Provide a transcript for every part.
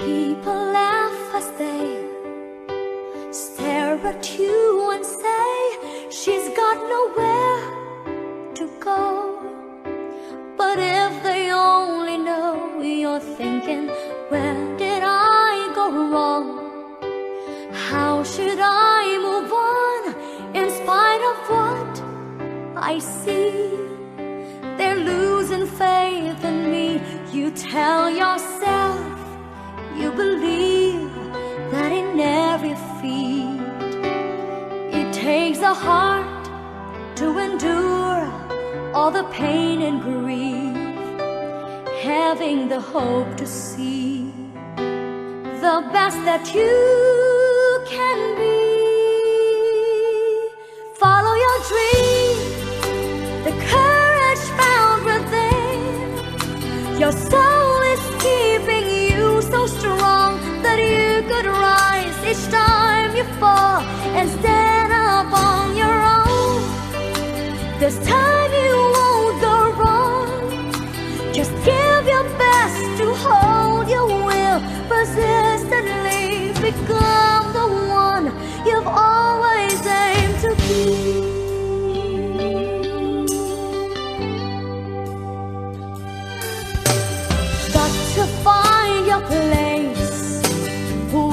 People laugh as they stare at you and say she's got nowhere to go. But if they only know you're thinking, where did I go wrong? How should I move on in spite of what I see? They're losing faith in me. You tell yourself you believe that in every feat it takes a heart to endure all the pain and grief, having the hope to see the best that you can be. Follow your dream, the courage found within. Your soul is keeping you so strong that you could rise each time you fall and stand up on your own. This time you won't go wrong. Just give your best to hold your will, persistently become the one you've always aimed to be. Got to find your place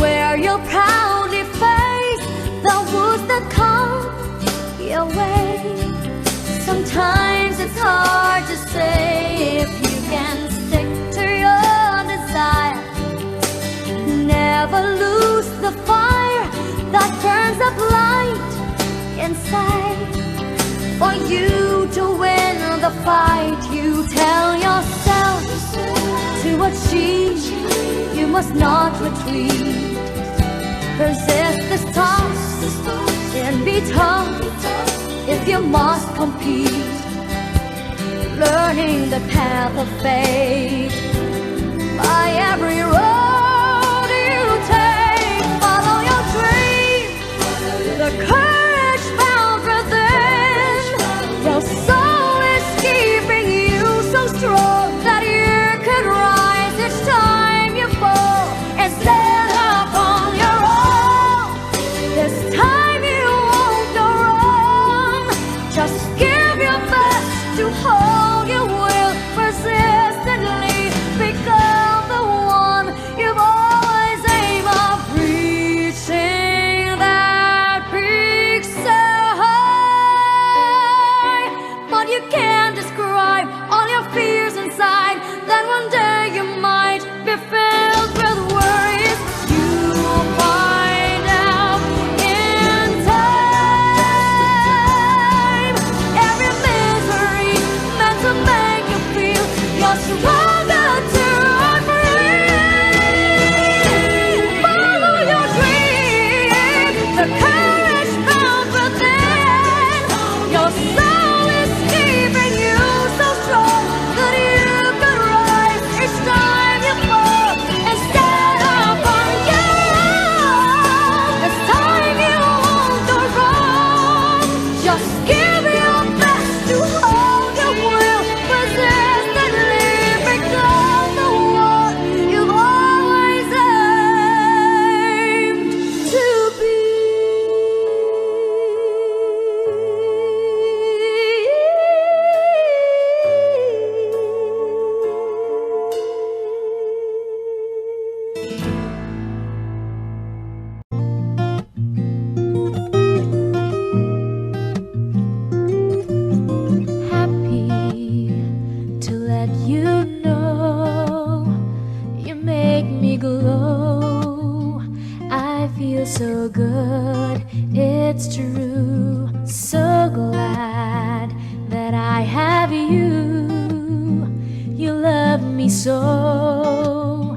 where you'll proudly face the woods that come your way. Sometimes it's hard to say if you can stick to your desire. Never lose the fire that burns up light inside. For you to win the fight, you tell yourself to achieve, you must not retreat. Persist this task and be tough if you must compete. Learning the path of faith by every road you take. Follow your dream, the courage found within. Your soul is keeping you so strong that you could rise each time you fall and stand up on your own. This time you won't go wrong. Just give your best to hold your will, persistently become the one you've always aimed of, reaching that peak so high. But you can't describe all your fears inside. Then one day you might be filled with worries. You'll find out in time. Every misery meant to make you feel you're stronger to breathe. Follow your dream, the courage found within. Your soul is keeping you so strong that you could rise each time you fall and stand up on your own. This time you won't go wrong. Just give your best to hold your will, persistently become the one you've always aimed to be. Happy to let you know you make me glow. I feel so good, it's true. So glad that I have you. You love me so.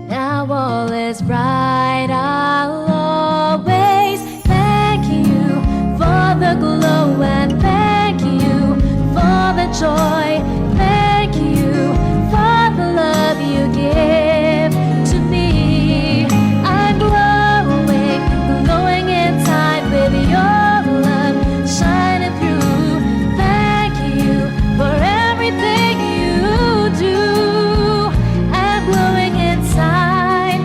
Now all is bright, I'll always thank you for the glow and thank you for the joy. Thank you for the love you give to me. I'm glowing, glowing inside with your love shining through. Thank you for everything you do. I'm glowing inside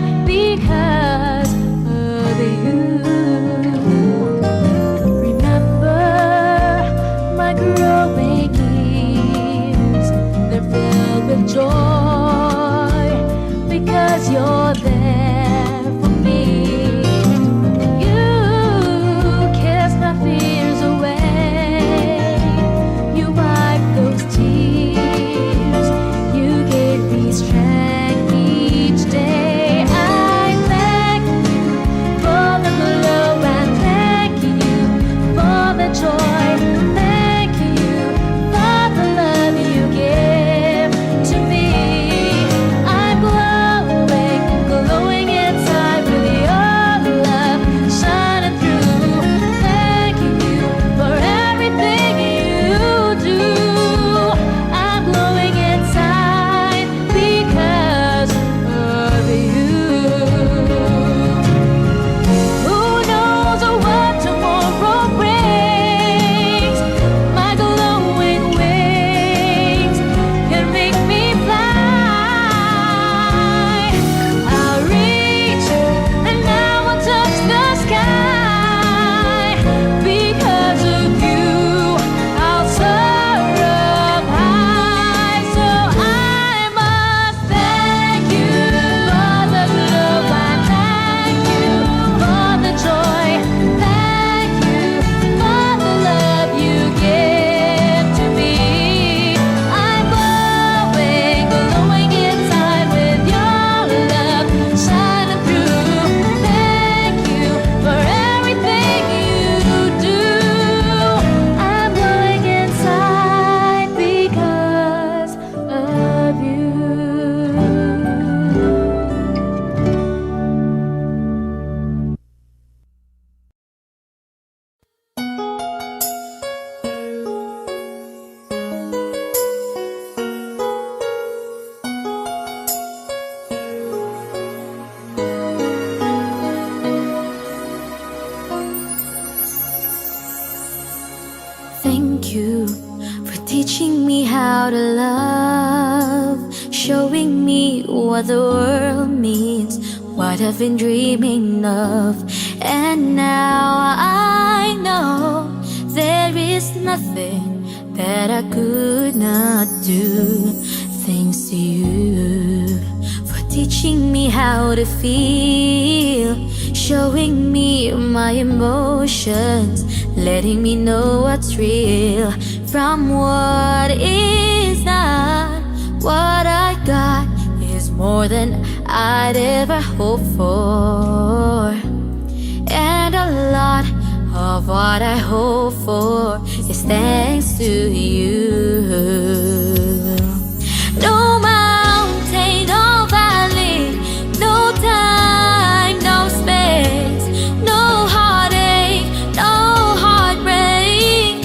what the world means, what I've been dreaming of. And now I know there is nothing that I could not do. Thanks to you for teaching me how to feel, showing me my emotions, letting me know what's real from what is not. What I got is more than I'd ever hoped for, and a lot of what I hope for is thanks to you. No mountain, no valley, no time, no space, no heartache, no heartbreak,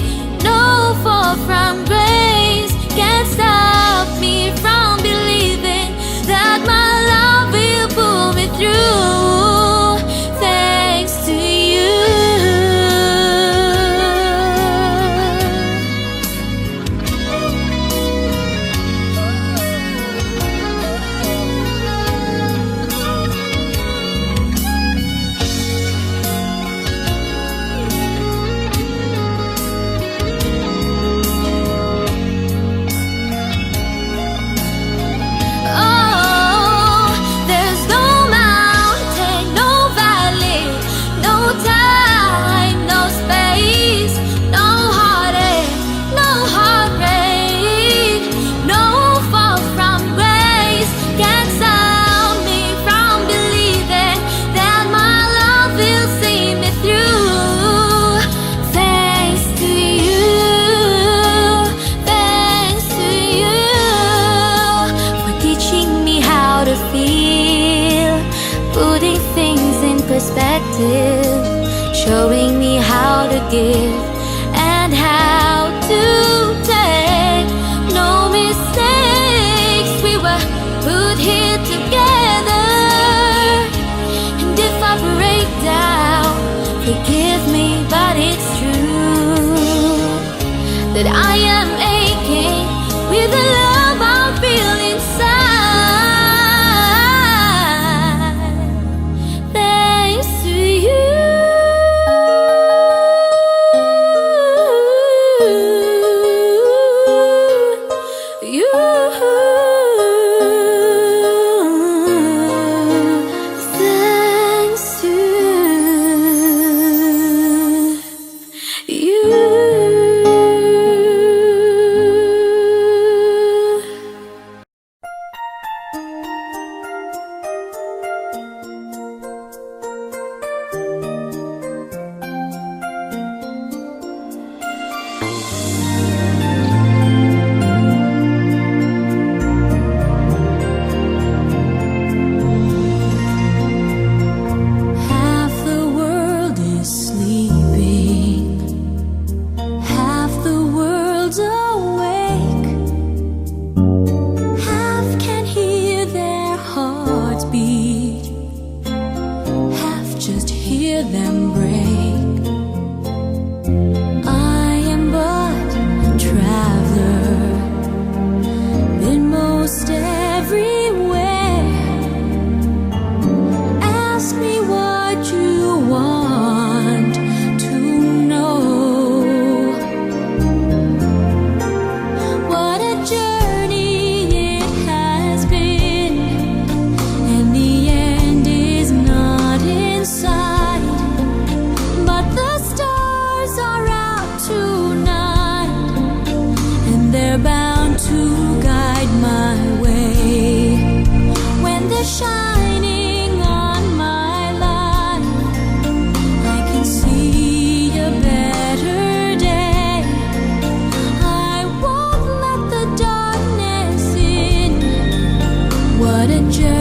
no fall from grace can stop me from believing that my love will pull me through. Thanks to you. Perspective, showing me how to give and how to take. No mistakes, we were put here together. And if I break down, forgive me, but it's true that I am aching with the love I feel inside. What a journey.